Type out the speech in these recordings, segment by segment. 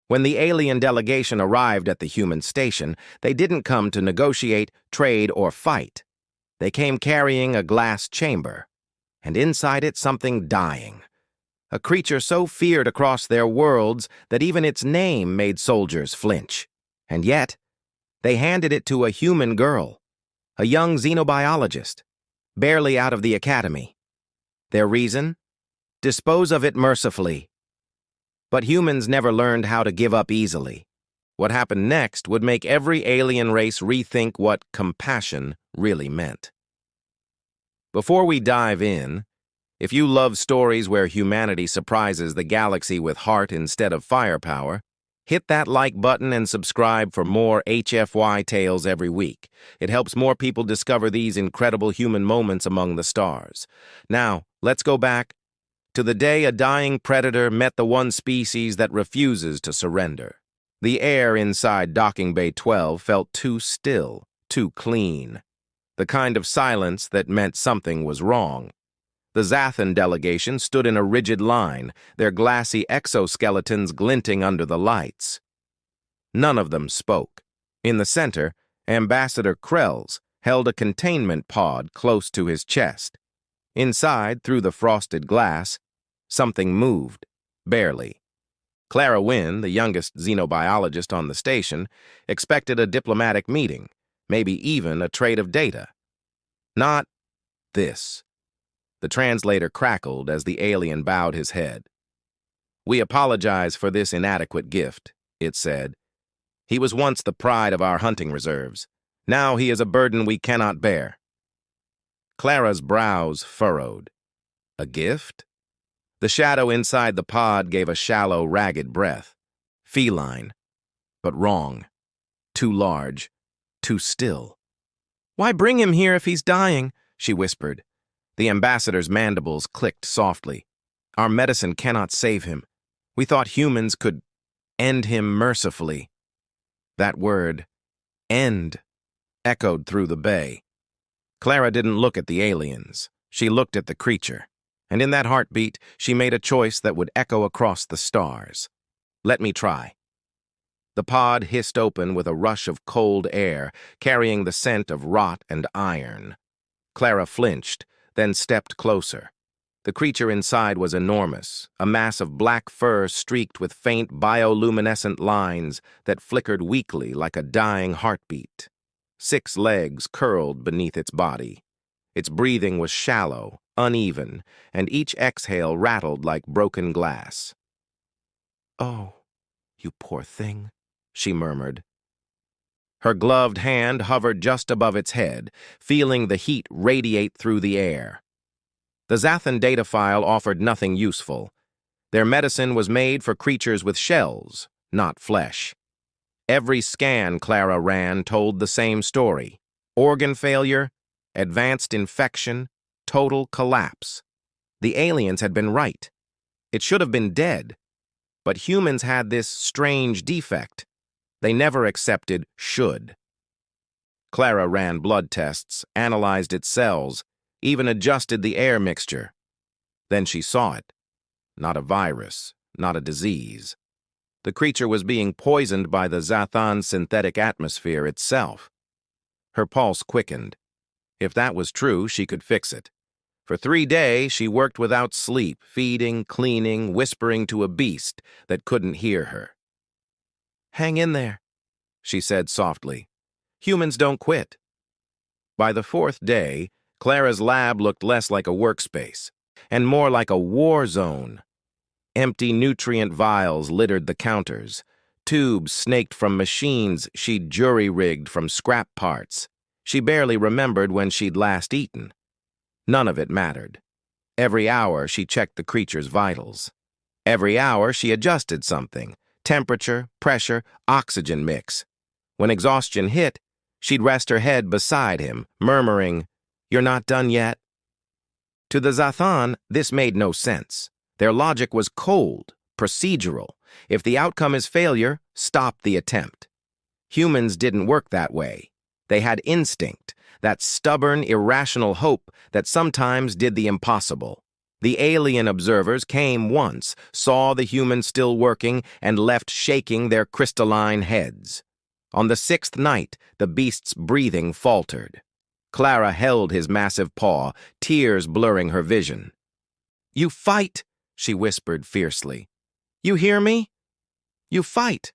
When the alien delegation arrived at the human station, they didn't come to negotiate, trade, or fight. They came carrying a glass chamber, and inside it something dying. A creature so feared across their worlds that even its name made soldiers flinch. And yet, they handed it to a human girl, a young xenobiologist, barely out of the academy. Their reason? Dispose of it mercifully. But humans never learned how to give up easily. What happened next would make every alien race rethink what compassion really meant. Before we dive in, if you love stories where humanity surprises the galaxy with heart instead of firepower, hit that like button and subscribe for more HFY tales every week. It helps more people discover these incredible human moments among the stars. Now, let's go back to the day a dying predator met the one species that refuses to surrender. The air inside Docking Bay 12 felt too still, too clean. The kind of silence that meant something was wrong. The Zathan delegation stood in a rigid line, their glassy exoskeletons glinting under the lights. None of them spoke. In the center, Ambassador Krells held a containment pod close to his chest. Inside, through the frosted glass, something moved, barely. Clara Wyn, the youngest xenobiologist on the station, expected a diplomatic meeting, maybe even a trade of data. Not this. The translator crackled as the alien bowed his head. "We apologize for this inadequate gift," it said. "He was once the pride of our hunting reserves. Now he is a burden we cannot bear." Clara's brows furrowed. A gift? The shadow inside the pod gave a shallow, ragged breath. Feline. But wrong. Too large. Too still. "Why bring him here if he's dying?" she whispered. The ambassador's mandibles clicked softly. "Our medicine cannot save him. We thought humans could end him mercifully." That word, end, echoed through the bay. Clara didn't look at the aliens. She looked at the creature. And in that heartbeat, she made a choice that would echo across the stars. "Let me try." The pod hissed open with a rush of cold air, carrying the scent of rot and iron. Clara flinched, then stepped closer. The creature inside was enormous, a mass of black fur streaked with faint bioluminescent lines that flickered weakly like a dying heartbeat. 6 legs curled beneath its body. Its breathing was shallow, uneven, and each exhale rattled like broken glass. "Oh, you poor thing," she murmured. Her gloved hand hovered just above its head, feeling the heat radiate through the air. The Zathan data file offered nothing useful. Their medicine was made for creatures with shells, not flesh. Every scan Clara ran told the same story. Organ failure, advanced infection, total collapse. The aliens had been right. It should have been dead. But humans had this strange defect. They never accepted should. Clara ran blood tests, analyzed its cells, even adjusted the air mixture. Then she saw it. Not a virus, not a disease. The creature was being poisoned by the Zathan synthetic atmosphere itself. Her pulse quickened. If that was true, she could fix it. For 3 days, she worked without sleep, feeding, cleaning, whispering to a beast that couldn't hear her. "Hang in there," she said softly. "Humans don't quit." By the 4th day, Clara's lab looked less like a workspace and more like a war zone. Empty nutrient vials littered the counters. Tubes snaked from machines she'd jury-rigged from scrap parts. She barely remembered when she'd last eaten. None of it mattered. Every hour, she checked the creature's vitals. Every hour, she adjusted something: temperature, pressure, oxygen mix. When exhaustion hit, she'd rest her head beside him, murmuring, "You're not done yet?" To the Zathan, this made no sense. Their logic was cold, procedural. If the outcome is failure, stop the attempt. Humans didn't work that way. They had instinct, that stubborn, irrational hope that sometimes did the impossible. The alien observers came once, saw the humans still working, and left shaking their crystalline heads. On the sixth night, the beast's breathing faltered. Clara held his massive paw, tears blurring her vision. "You fight," she whispered fiercely. "You hear me? You fight."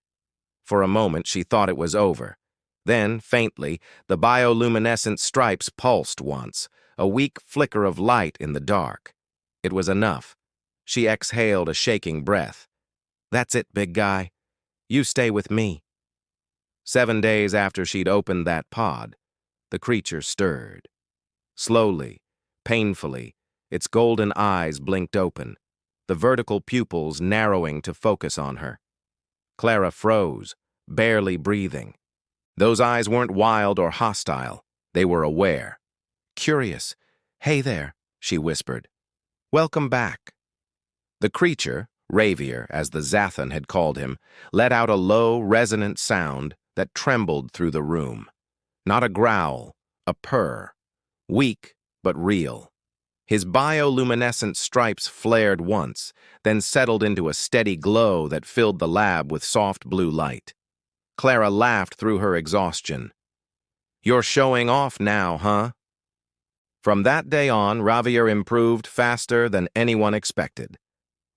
For a moment, she thought it was over. Then, faintly, the bioluminescent stripes pulsed once, a weak flicker of light in the dark. It was enough. She exhaled a shaking breath. "That's it, big guy. You stay with me." 7 days after she'd opened that pod, the creature stirred. Slowly, painfully, its golden eyes blinked open, the vertical pupils narrowing to focus on her. Clara froze, barely breathing. Those eyes weren't wild or hostile. They were aware. Curious. "Hey there," she whispered. "Welcome back." The creature, Ravier, as the Zathan had called him, let out a low, resonant sound that trembled through the room. Not a growl, a purr. Weak, but real. His bioluminescent stripes flared once, then settled into a steady glow that filled the lab with soft blue light. Clara laughed through her exhaustion. "You're showing off now, huh?" From that day on, Ravier improved faster than anyone expected.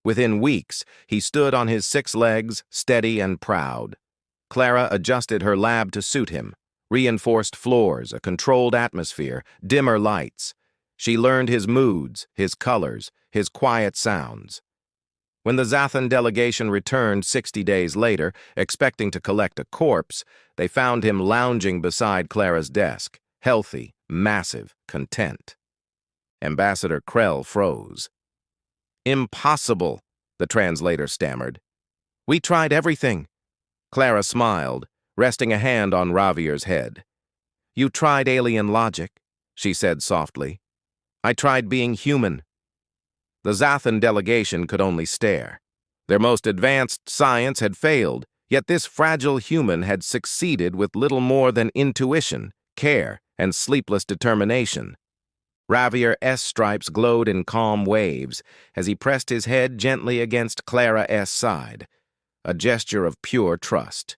Within weeks, he stood on his 6 legs, steady and proud. Clara adjusted her lab to suit him. Reinforced floors, a controlled atmosphere, dimmer lights. She learned his moods, his colors, his quiet sounds. When the Zathan delegation returned 60 days later, expecting to collect a corpse, they found him lounging beside Clara's desk, healthy, massive, content. Ambassador Krell froze. "Impossible," the translator stammered. "We tried everything." Clara smiled, resting a hand on Ravier's head. "You tried alien logic," she said softly. "I tried being human." The Zathan delegation could only stare. Their most advanced science had failed, yet this fragile human had succeeded with little more than intuition, care, and sleepless determination. Ravier's stripes glowed in calm waves as he pressed his head gently against Clara's side, a gesture of pure trust.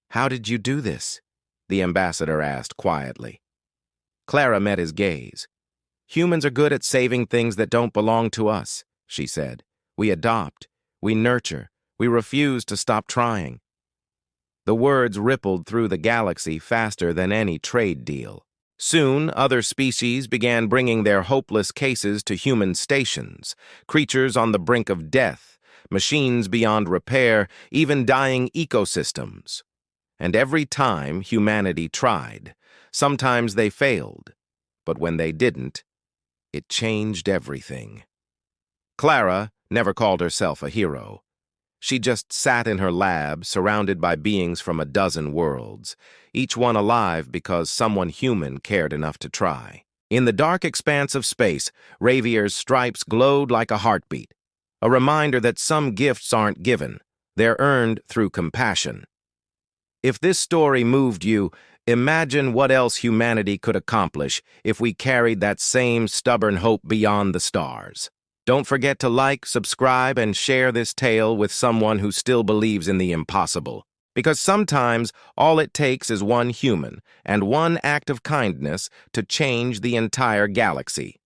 "How did you do this?" the ambassador asked quietly. Clara met his gaze. "Humans are good at saving things that don't belong to us," she said. "We adopt, we nurture, we refuse to stop trying." The words rippled through the galaxy faster than any trade deal. Soon, other species began bringing their hopeless cases to human stations, creatures on the brink of death, machines beyond repair, even dying ecosystems. And every time humanity tried, sometimes they failed, but when they didn't, it changed everything. Clara never called herself a hero. She just sat in her lab, surrounded by beings from a dozen worlds, each one alive because someone human cared enough to try. In the dark expanse of space, Ravier's stripes glowed like a heartbeat, a reminder that some gifts aren't given, they're earned through compassion. If this story moved you, imagine what else humanity could accomplish if we carried that same stubborn hope beyond the stars. Don't forget to like, subscribe, and share this tale with someone who still believes in the impossible. Because sometimes all it takes is one human and one act of kindness to change the entire galaxy.